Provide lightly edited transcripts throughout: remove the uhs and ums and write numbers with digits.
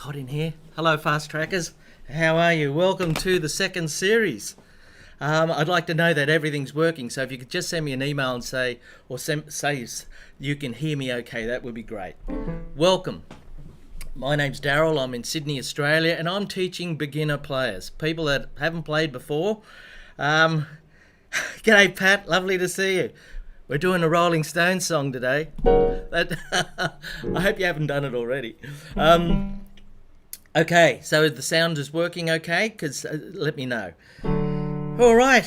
hot in here. Hello, fast trackers. How are you? Welcome to the second series. I'd like to know that everything's working, so if you could just send me an email and say you can hear me okay, that would be great. Welcome. My name's Daryl. I'm in Sydney, Australia, and I'm teaching beginner players, people that haven't played before. G'day, Pat. Lovely to see you. We're doing a Rolling Stones song today. I hope you haven't done it already. Okay, so the sound is working okay? Because let me know. All right,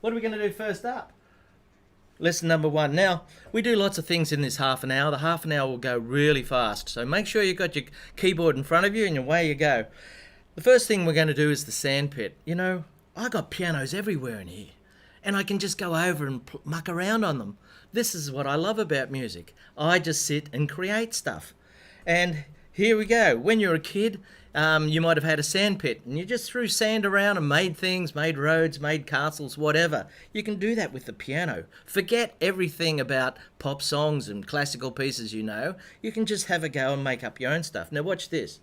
what are we going to do first up? Lesson number 1. Now, we do lots of things in this half an hour. The half an hour will go really fast, so make sure you've got your keyboard in front of you and away you go. The first thing we're going to do is the sandpit. You know, I got pianos everywhere in here, and I can just go over and muck around on them. This is what I love about music. I just sit and create stuff. And here we go. When you're a kid, you might have had a sandpit, and you just threw sand around and made things, made roads, made castles, whatever. You can do that with the piano. Forget everything about pop songs and classical pieces you know. You can just have a go and make up your own stuff. Now watch this.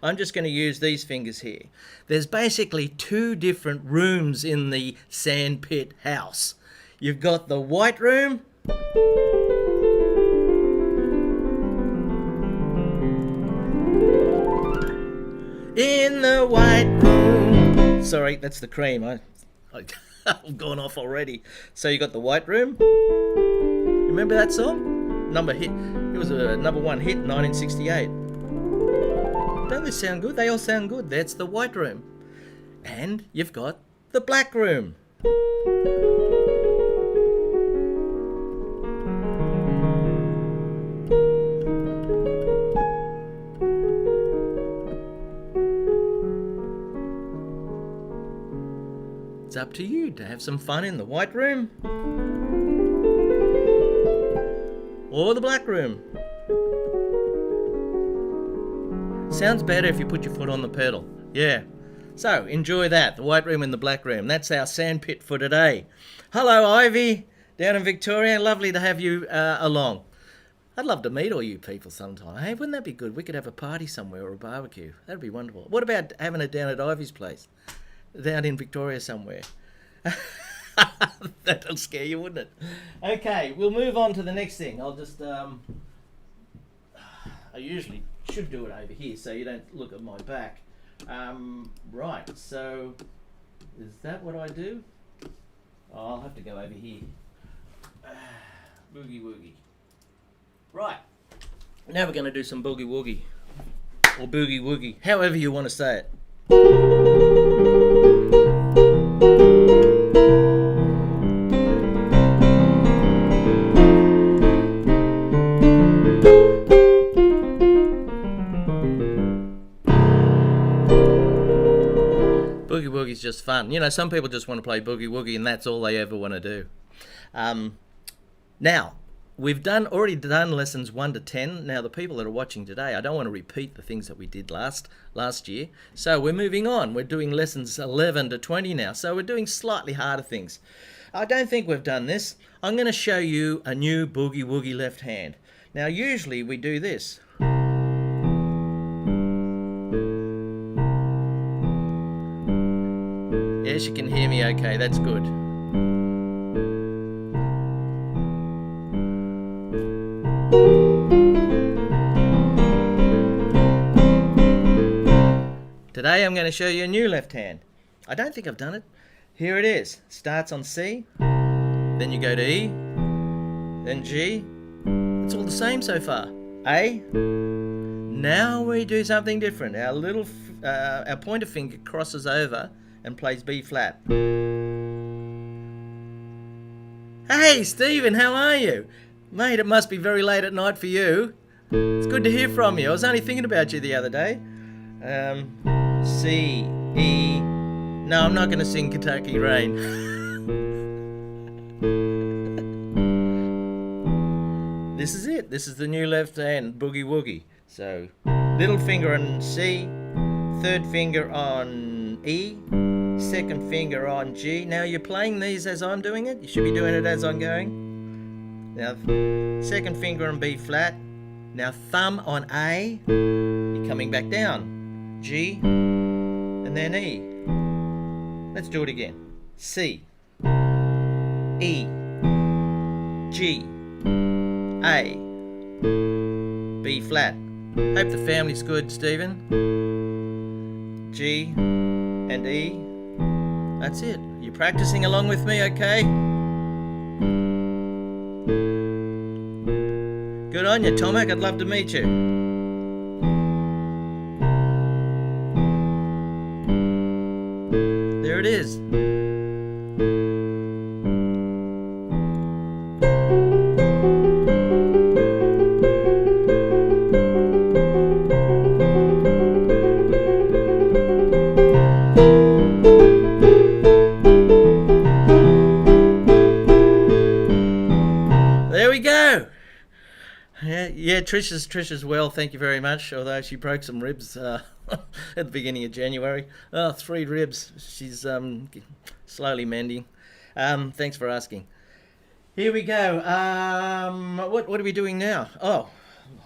I'm just going to use these fingers here. There's basically 2 different rooms in the sandpit house. You've got the white room. In the white room. Sorry, that's the cream. I've gone off already. So you got the white room. Remember that song? It was a number 1 hit in 1968. Don't they sound good? They all sound good. That's the white room. And you've got the black room. It's up to you to have some fun in the white room or the black room. Sounds better if you put your foot on the pedal. Yeah. So, enjoy that. The white room and the black room. That's our sandpit for today. Hello, Ivy, down in Victoria. Lovely to have you along. I'd love to meet all you people sometime. Hey, wouldn't that be good? We could have a party somewhere or a barbecue. That'd be wonderful. What about having it down at Ivy's place? Down in Victoria somewhere. That'll scare you, wouldn't it? Okay, we'll move on to the next thing. I'll just... I usually should do it over here so you don't look at my back. Right, so is that what I do? Oh, I'll have to go over here. Boogie Woogie. Right, now we're going to do some Boogie Woogie. Or Boogie Woogie, however you want to say it. Boogie Woogie's just fun. You know, some people just want to play Boogie Woogie and that's all they ever want to do. Now, we've already done lessons 1 to 10. Now, the people that are watching today, I don't want to repeat the things that we did last year. So we're moving on. We're doing lessons 11 to 20 now. So we're doing slightly harder things. I don't think we've done this. I'm going to show you a new Boogie Woogie left hand. Now, usually we do this. Yes, you can hear me okay. That's good. Today I'm going to show you a new left hand. I don't think I've done it. Here it is. Starts on C, then you go to E, then G. It's all the same so far. A. Now we do something different. Our pointer finger crosses over and plays B flat. Hey Stephen, how are you? Mate, it must be very late at night for you. It's good to hear from you. I was only thinking about you the other day. C, E. No, I'm not going to sing Kentucky Rain. This is it. This is the new left hand Boogie Woogie. So, little finger on C, third finger on E, second finger on G. Now you're playing these as I'm doing it. You should be doing it as I'm going. Now, second finger on B flat. Now thumb on A, You're coming back down. G, and then E. Let's do it again. C, E, G, A, B flat. Hope the family's good, Stephen. G and E. That's it. You're practicing along with me, okay? Good on you, Tomac. I'd love to meet you. There it is. There we go. Yeah, Trisha's well, thank you very much, although she broke some ribs at the beginning of January. 3 ribs. She's slowly mending. Thanks for asking. Here we go. What are we doing now? Oh,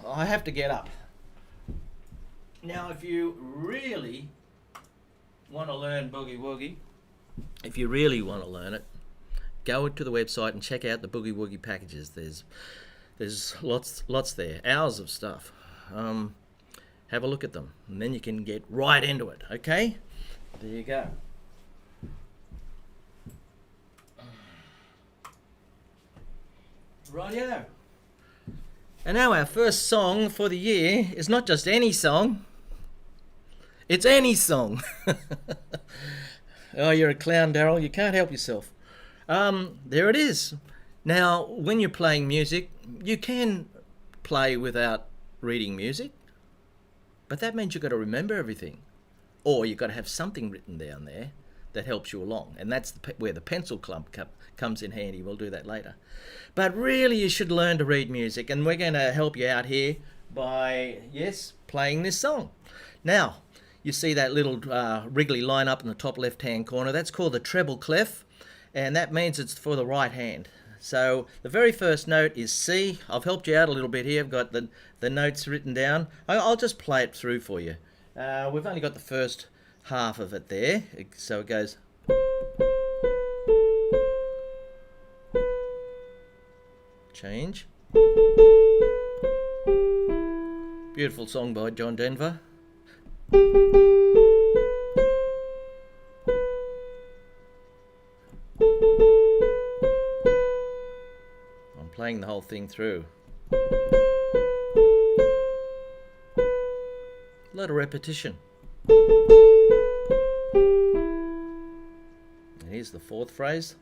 I have to get up. Now, if you really want to learn Boogie Woogie, if you really want to learn it, go to the website and check out the Boogie Woogie packages. There's lots there, hours of stuff. Have a look at them, and then you can get right into it. Okay, there you go. Rightio. And now our first song for the year is not just any song. It's any song. Oh, you're a clown, Daryl. You can't help yourself. There it is. Now, when you're playing music, you can play without reading music, but that means you've got to remember everything, or you've got to have something written down there that helps you along, and that's where the pencil clump comes in handy. We'll do that later. But really, you should learn to read music, and we're going to help you out here by, yes, playing this song. Now, you see that little wriggly line up in the top left-hand corner. That's called the treble clef, and that means it's for the right hand. So the very first note is C. I've helped you out a little bit here. I've got the notes written down. I'll just play it through for you. We've only got the first half of it there. So it goes. Change. Beautiful song by John Denver. Playing the whole thing through. A lot of repetition. And here's the fourth phrase.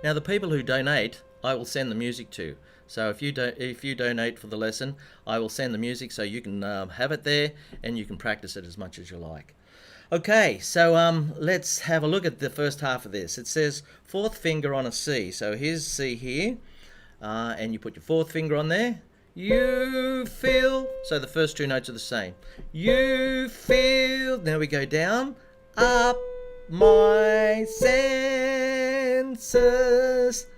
Now, the people who donate, I will send the music to. So if you donate for the lesson, I will send the music so you can have it there and you can practice it as much as you like. Okay, so let's have a look at the first half of this. It says fourth finger on a C. So here's C here, and you put your fourth finger on there. You feel, so the first 2 notes are the same. You feel, now we go down, up my senses.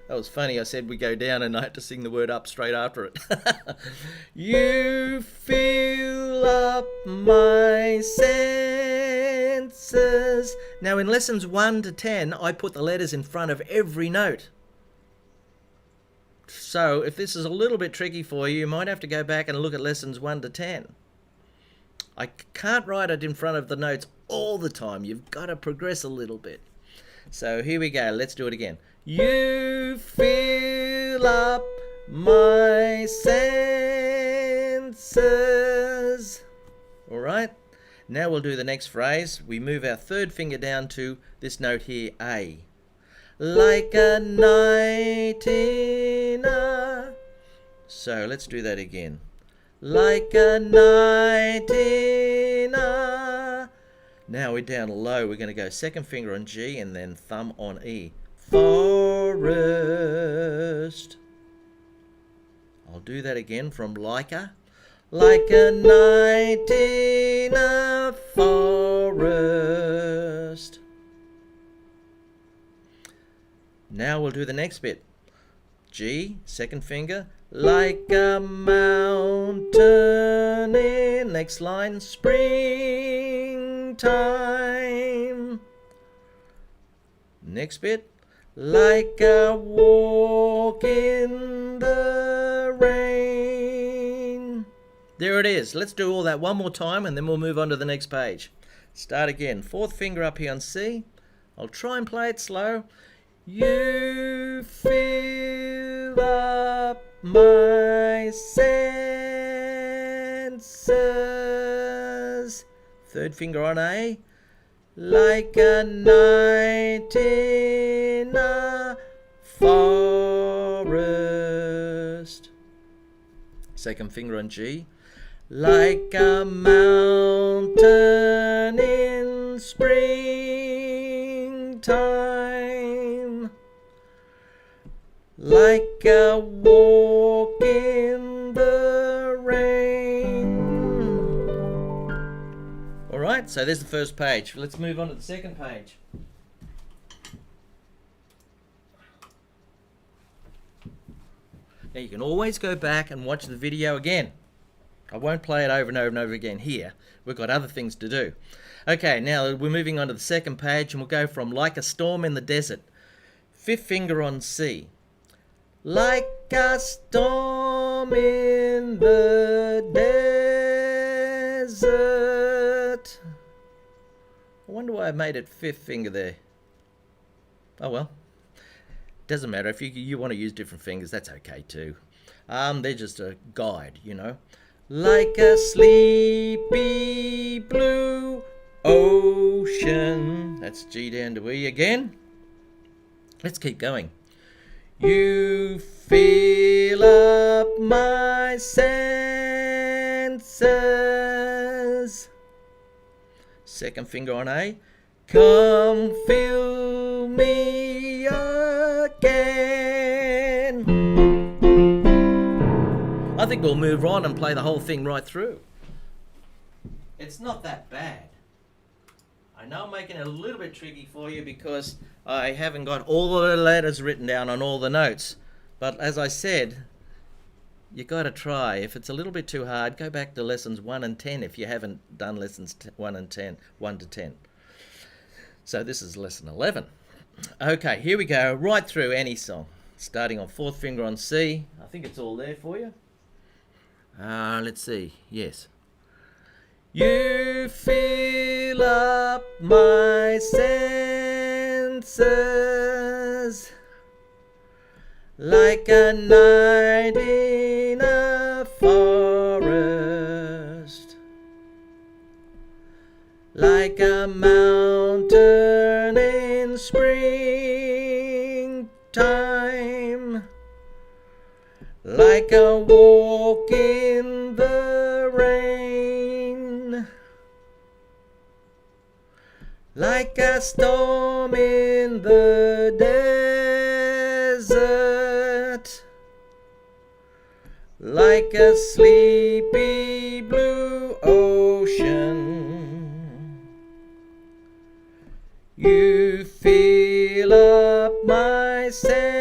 That was funny, I said we go down and I had to sing the word up straight after it. You feel up my senses. Now in lessons 1 to 10, I put the letters in front of every note. So if this is a little bit tricky for you, you might have to go back and look at lessons 1 to 10. I can't write it in front of the notes all the time. You've got to progress a little bit. So here we go. Let's do it again. You fill up my senses. All right. Now we'll do the next phrase. We move our third finger down to this note here, A. Like a night in a... So let's do that again. Like a night in a... Now we're down low. We're going to go second finger on G and then thumb on E. Forest. I'll do that again from like a night in a forest. Now Now we'll do the next bit. G, second finger, like a mountain in, next line, springtime. Next bit, like a walk in the rain. There it is. Let's do all that one more time and then we'll move on to the next page. Start again. Fourth finger up here on C. I'll try and play it slow. You fill up my senses. Third finger on A. Like a night in a forest. Second finger on G. Like a mountain in springtime. Like a walk in the rain. Alright, so there's the first page. Let's move on to the second page. Now you can always go back and watch the video again. I won't play it over and over and over again here. We've got other things to do. Okay, now we're moving on to the second page and we'll go from like a storm in the desert. Fifth finger on C. Like a storm in the desert. I wonder why I made it fifth finger there. Oh well. Doesn't matter. If you want to use different fingers, that's okay too. They're just a guide, you know. Like a sleepy blue ocean. That's G down to E again. Let's keep going. You fill up my senses. Second finger on A. Come fill me again. I think we'll move on and play the whole thing right through. It's not that bad. I know I'm making it a little bit tricky for you because I haven't got all the letters written down on all the notes. But as I said, you got to try. If it's a little bit too hard, go back to lessons 1 and 10 if you haven't done lessons 1 and 10, 1 to 10. So this is lesson 11. Okay, here we go, right through any song. Starting on fourth finger on C. I think it's all there for you. Let's see. Yes. You fill up my senses like a night in a forest, like a mountain in springtime, like a walk in the rain, like a storm in the desert, like a sleepy blue ocean. You fill up my senses.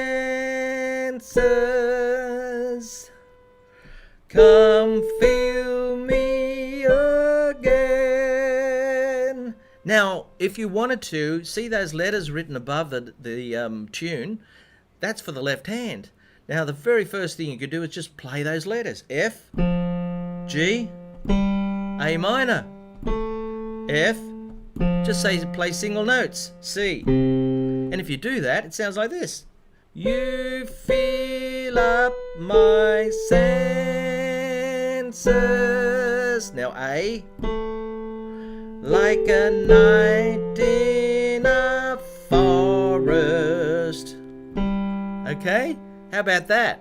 Come fill me again. Now, if you wanted to, see those letters written above the tune? That's for the left hand. Now, the very first thing you could do is just play those letters. F, G, A minor, F, just say play single notes, C. And if you do that, it sounds like this. You fill up my senses. Now A, like a night in a forest. Okay, how about that?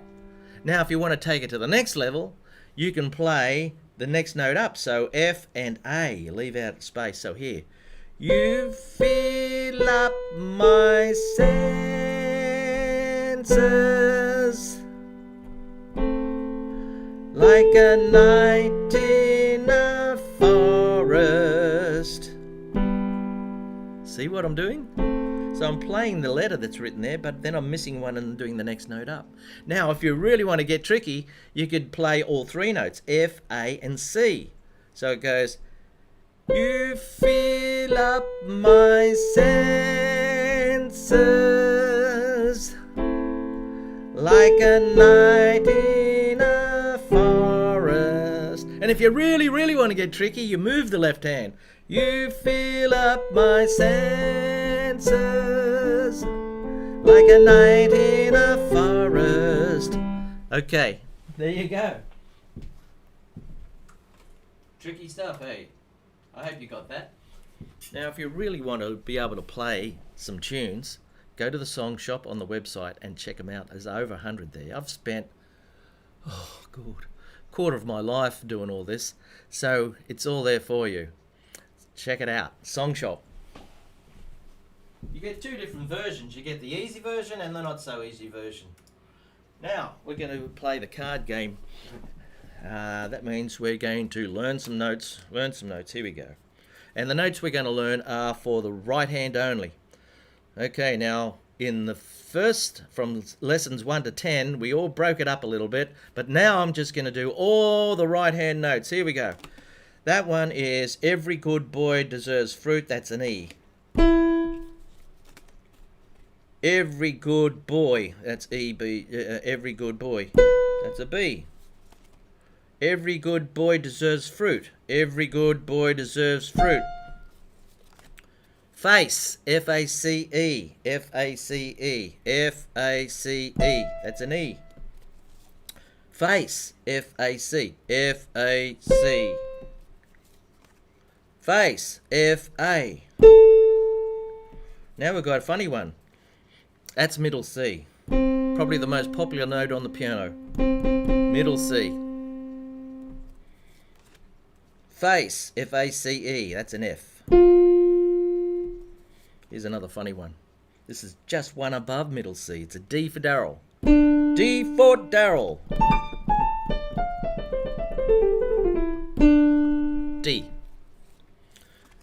Now if you want to take it to the next level, you can play the next note up. So F and A, you leave out space. So here, you fill up my senses like a night in a forest. See what I'm doing? So I'm playing the letter that's written there, but then I'm missing one and doing the next note up. Now, if you really want to get tricky, you could play all three notes, F, A, and C. So it goes, you fill up my senses like a night in a forest. And if you really, really want to get tricky, you move the left hand. You fill up my senses like a night in a forest. Okay, there you go. Tricky stuff, hey? I hope you got that. Now, if you really want to be able to play some tunes, go to the song shop on the website and check them out. There's over 100 there. I've spent, quarter of my life doing all this, so it's all there for you. Check it out, Song Shop. You get two different versions. You get the easy version and the not so easy version. Now, we're going to play the card game. That means we're going to learn some notes. Here we go. And the notes we're going to learn are for the right hand only. Okay, now in the first, from lessons 1 to 10, we all broke it up a little bit, but now I'm just going to do all the right hand notes. Here we go. That one is every good boy deserves fruit. That's an E. Every good boy. That's E, B. Every good boy. That's a B. Every good boy deserves fruit. Every good boy deserves fruit. Face. F-A-C-E. F-A-C-E. F-A-C-E. That's an E. Face. F-A-C. F-A-C. Face. F-A. Now we've got a funny one. That's middle C. Probably the most popular note on the piano. Middle C. Face. F-A-C-E. That's an F. Here's another funny one. This is just one above middle C. It's a D for Daryl. D for Daryl. D.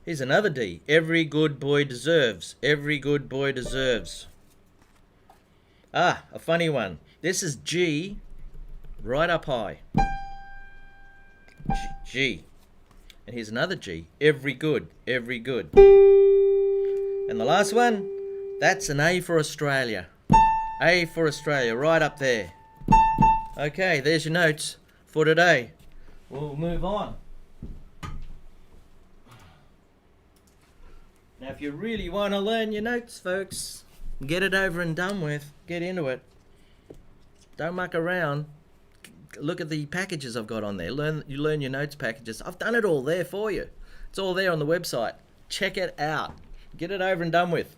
Here's another D. Every good boy deserves. Every good boy deserves. Ah, a funny one. This is G, right up high. G. And here's another G. Every good. Every good. And the last one, that's an A for Australia. A for Australia, right up there. Okay, there's your notes for today. We'll move on. Now, if you really want to learn your notes, folks, get it over and done with. Get into it. Don't muck around. Look at the packages I've got on there. You learn your notes packages. I've done it all there for you. It's all there on the website. Check it out. Get it over and done with.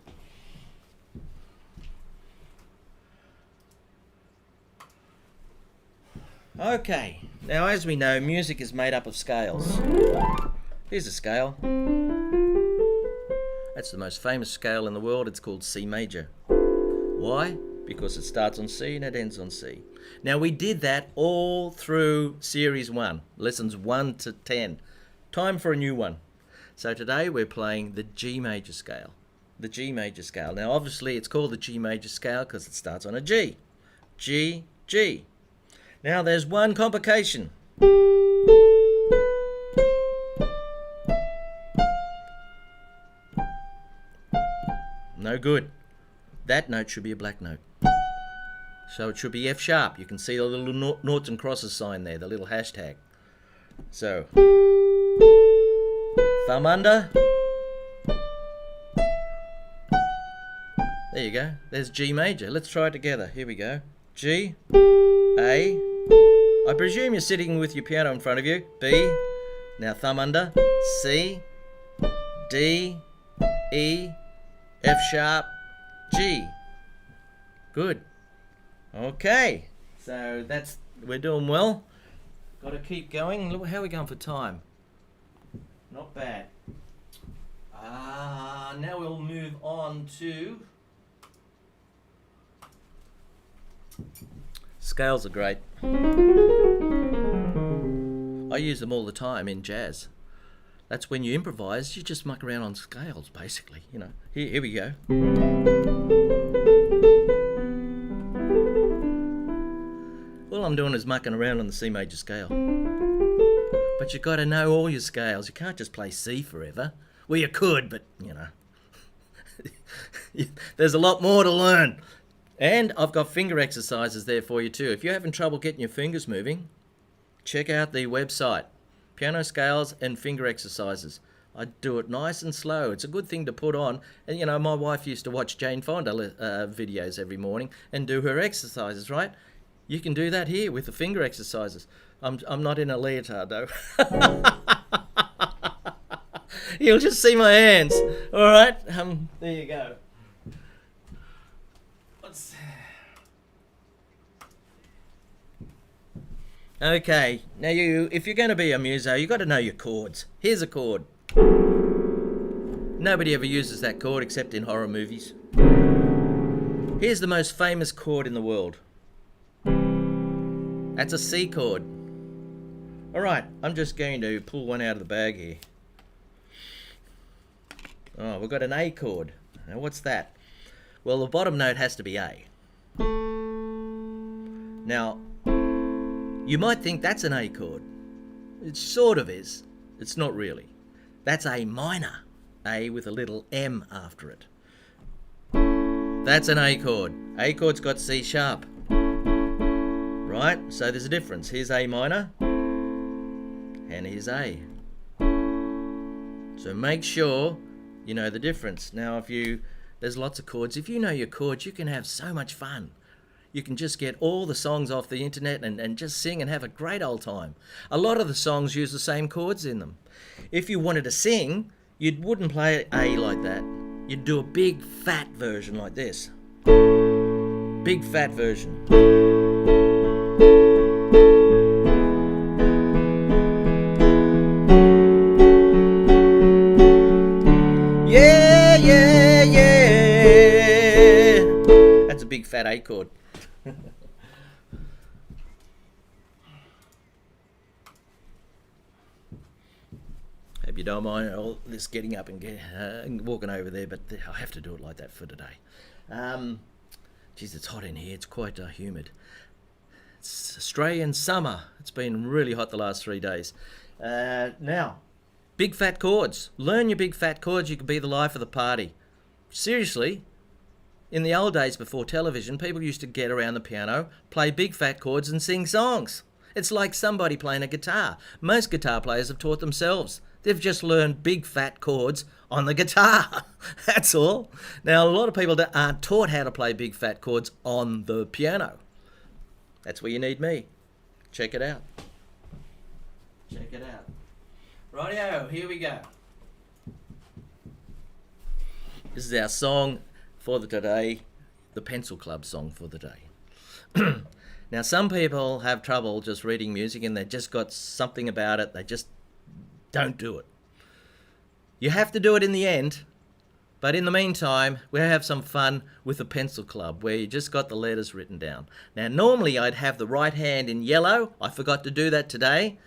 Okay. Now, as we know, music is made up of scales. Here's a scale. That's the most famous scale in the world. It's called C major. Why? Because it starts on C and it ends on C. Now, we did that all through Series 1, lessons 1 to 10. Time for a new one. So today we're playing the G major scale. The G major scale. Now, obviously, it's called the G major scale because it starts on a G. G, G. Now, there's one complication. No good. That note should be a black note. So it should be F sharp. You can see the little noughts and crosses sign there, the little hashtag. So, thumb under. There you go. There's G major. Let's try it together. Here we go. G, A. I presume you're sitting with your piano in front of you. B. Now thumb under. C, D, E, F sharp, G. Good. Okay. So we're doing well. Got to keep going. Look, how are we going for time? Not bad. Now we'll move on to... Scales are great. I use them all the time in jazz. That's when you improvise. You just muck around on scales, basically. You know. Here we go. All I'm doing is mucking around on the C major scale. But you've got to know all your scales. You can't just play C forever. Well, you could, but, you know. There's a lot more to learn. And I've got finger exercises there for you too. If you're having trouble getting your fingers moving, check out the website. Piano scales and finger exercises. I do it nice and slow. It's a good thing to put on. And, you know, my wife used to watch Jane Fonda videos every morning and do her exercises, right? You can do that here with the finger exercises. I'm not in a leotard, though. You'll just see my hands. All right? There you go. Okay, now if you're going to be a muso, you've got to know your chords. Here's a chord. Nobody ever uses that chord except in horror movies. Here's the most famous chord in the world. That's a C chord. Alright, I'm just going to pull one out of the bag here. Oh, we've got an A chord. Now what's that? Well, the bottom note has to be A. Now, you might think that's an A chord. It sort of is. It's not really. That's A minor. A with a little M after it. That's an A chord. A chord's got C sharp. Right? So there's a difference. Here's A minor. And here's A. So make sure you know the difference. Now there's lots of chords. If you know your chords, you can have so much fun. You can just get all the songs off the internet and just sing and have a great old time. A lot of the songs use the same chords in them. If you wanted to sing, you wouldn't play A like that. You'd do a big fat version like this. Big fat version. Yeah, yeah, yeah. That's a big fat A chord. Hope you don't mind all this getting up and walking over there, but I have to do it like that for today. Geez, it's hot in here. It's quite humid. It's Australian summer. It's been really hot the last 3 days. Now, big fat chords. Learn your big fat chords. You can be the life of the party. Seriously. In the old days before television, people used to get around the piano, play big fat chords and sing songs. It's like somebody playing a guitar. Most guitar players have taught themselves. They've just learned big fat chords on the guitar. That's all. Now, a lot of people aren't taught how to play big fat chords on the piano. That's where you need me. Check it out. Check it out. Rightio, here we go. This is our song for the today, the Pencil Club song for the day. Now, some people have trouble just reading music and they've just got something about it. They just don't do it. You have to do it in the end, but in the meantime, we'll have some fun with the Pencil Club where you just got the letters written down. Now, normally I'd have the right hand in yellow. I forgot to do that today,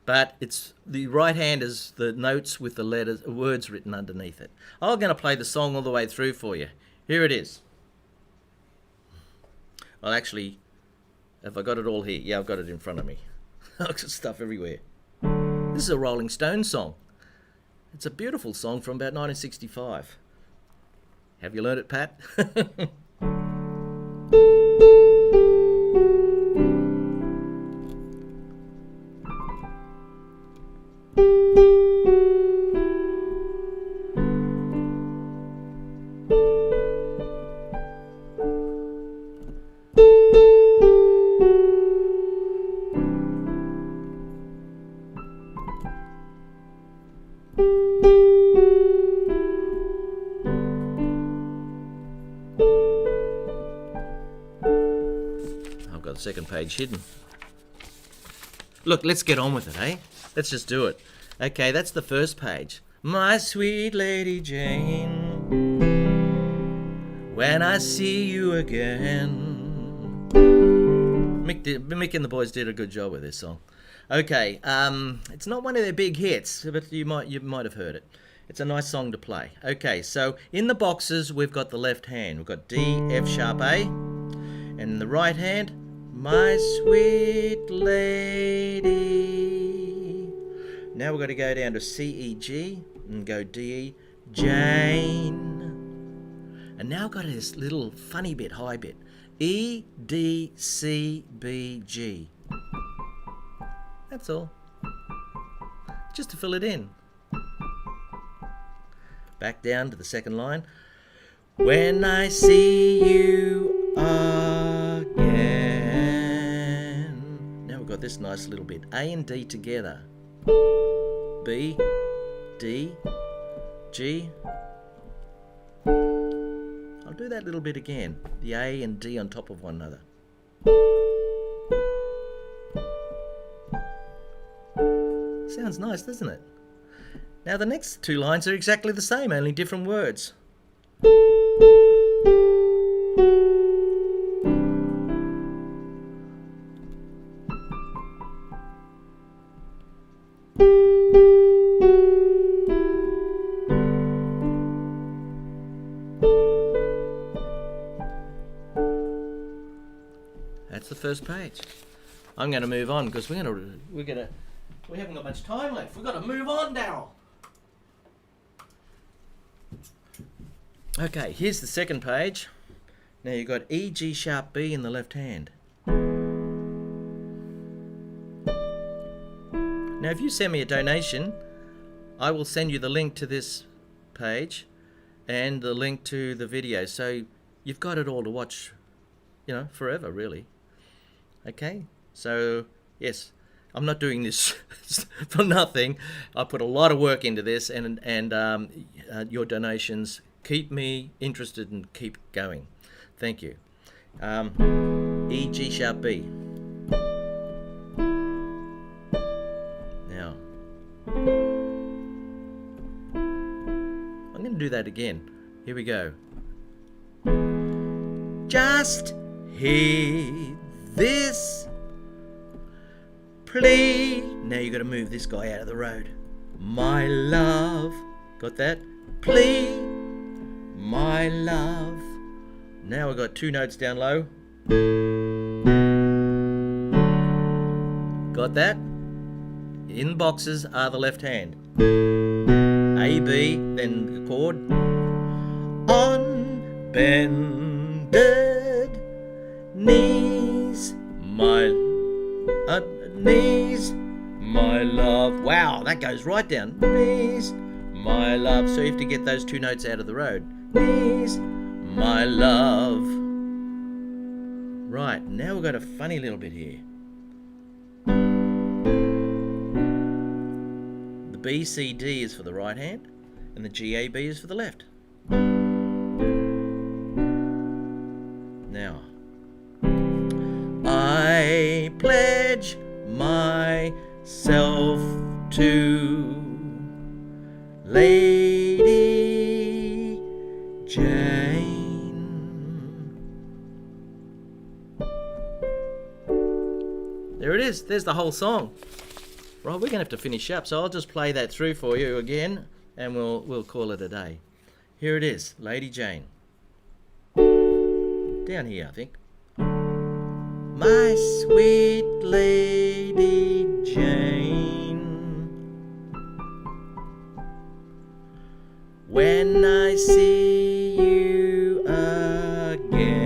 but it's the right hand is the notes with the letters, words written underneath it. I'm going to play the song all the way through for you. Here it is. Well, actually, have I got it all here? Yeah, I've got it in front of me. I've got stuff everywhere. This is a Rolling Stones song. It's a beautiful song from about 1965. Have you learned it, Pat? Second page hidden. Look, let's get on with it, eh? Let's just do it. Okay, that's the first page. My sweet Lady Jane, when I see you again. Mick and the boys did a good job with this song. Okay, it's not one of their big hits, but you might have heard it. It's a nice song to play. Okay, so in the boxes we've got the left hand. We've got D, F sharp A, and in the right hand, my sweet lady. Now we've got to go down to C, E, G, and go D, E, Jane. And now I've got this little funny bit, high bit. E, D, C, B, G. That's all. Just to fill it in. Back down to the second line. When I see you again. Now we've got this nice little bit. A and D together. B, D, G. I'll do that little bit again. The A and D on top of one another. Sounds nice, doesn't it? Now the next two lines are exactly the same, only different words. That's the first page. I'm going to move on because we haven't got much time left. We've got to move on, Daryl. Okay, here's the second page. Now you've got E, G sharp B in the left hand. Now if you send me a donation, I will send you the link to this page and the link to the video. So you've got it all to watch, forever, really. Okay, so yes, I'm not doing this for nothing. I put a lot of work into this, and your donations keep me interested and keep going. Thank you. E, G sharp B. Now, I'm going to do that again. Here we go. Just hear this plea. Now you got to move this guy out of the road. My love. Got that? Plea. My love. Now we've got two notes down low. Got that? In boxes are the left hand. A, B, then the chord. On bended knees, my knees, my love. Wow, that goes right down. Knees, my love. So you have to get those two notes out of the road. Knees, my love. Right, now we've got a funny little bit here. The B, C, D is for the right hand, and the G, A, B is for the left. Now, I pledge myself to Lady Jane. There it is. There's the whole song. Right, we're going to have to finish up, so I'll just play that through for you again, and we'll call it a day. Here it is, Lady Jane. Down here, I think. My sweet Lady Jane, when I see you again.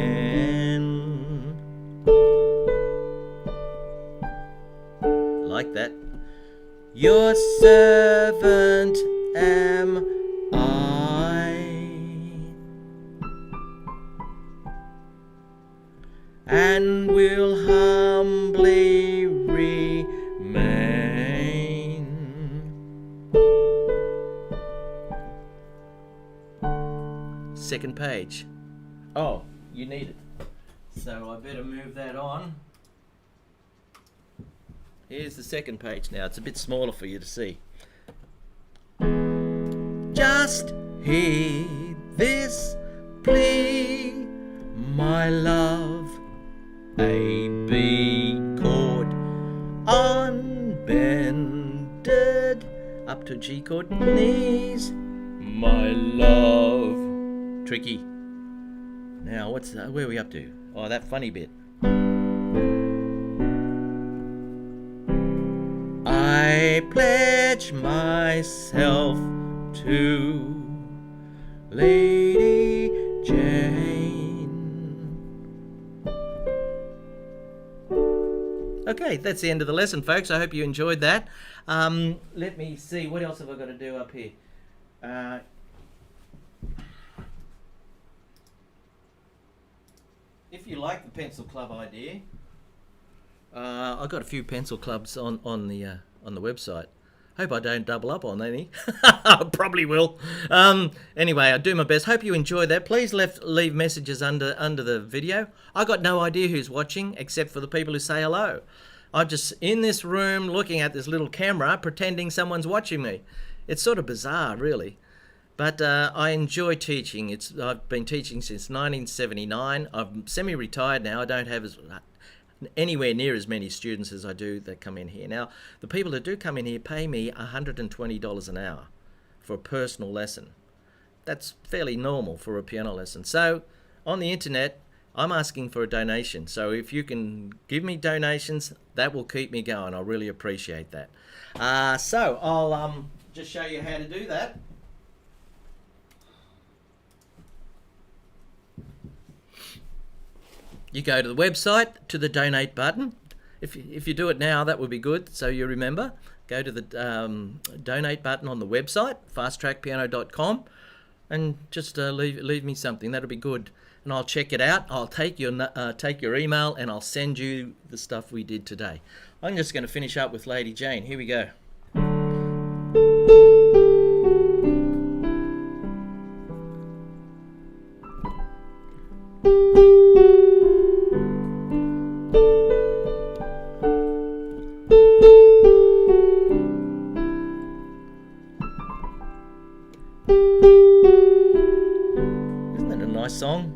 Like that. Your servant am I, and will humbly remain. Second page. Oh, you need it. So I better move that on. Here's the second page now. It's a bit smaller for you to see. Just heed this plea, my love. A, B chord on up to G chord. Knees, my love. Tricky. Now, where are we up to? Oh, that funny bit. I pledge myself to Lady Jane. Okay, that's the end of the lesson, folks. I hope you enjoyed that. Let me see, what else have I got to do up here? If you like the pencil club idea, I've got a few pencil clubs on the website. Hope I don't double up on any. I probably will. Anyway, I do my best. Hope you enjoyed that. Please leave messages under the video. I got no idea who's watching except for the people who say hello. I'm just in this room looking at this little camera pretending someone's watching me. It's sort of bizarre, really. But I enjoy teaching. I've been teaching since 1979. I'm semi-retired now. I don't have anywhere near as many students as I do that come in here. Now, the people that do come in here pay me $120 an hour for a personal lesson. That's fairly normal for a piano lesson. So, on the internet, I'm asking for a donation. So if you can give me donations, that will keep me going. I really appreciate that. So I'll just show you how to do that. You go to the website, to the donate button. If you do it now, that would be good, so you remember. Go to the donate button on the website, fasttrackpiano.com, and just leave me something. That'll be good, and I'll check it out. I'll take your email, and I'll send you the stuff we did today. I'm just going to finish up with Lady Jane. Here we go. Isn't that a nice song?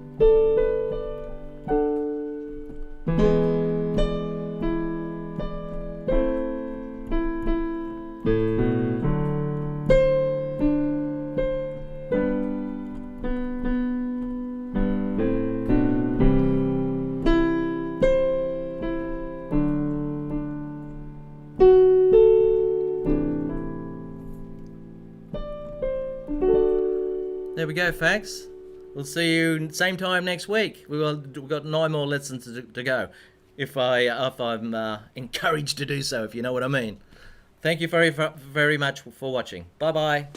There we go, folks. We'll see you same time next week. We've got 9 more lessons to go, if I'm encouraged to do so, if you know what I mean. Thank you very much for watching. Bye bye.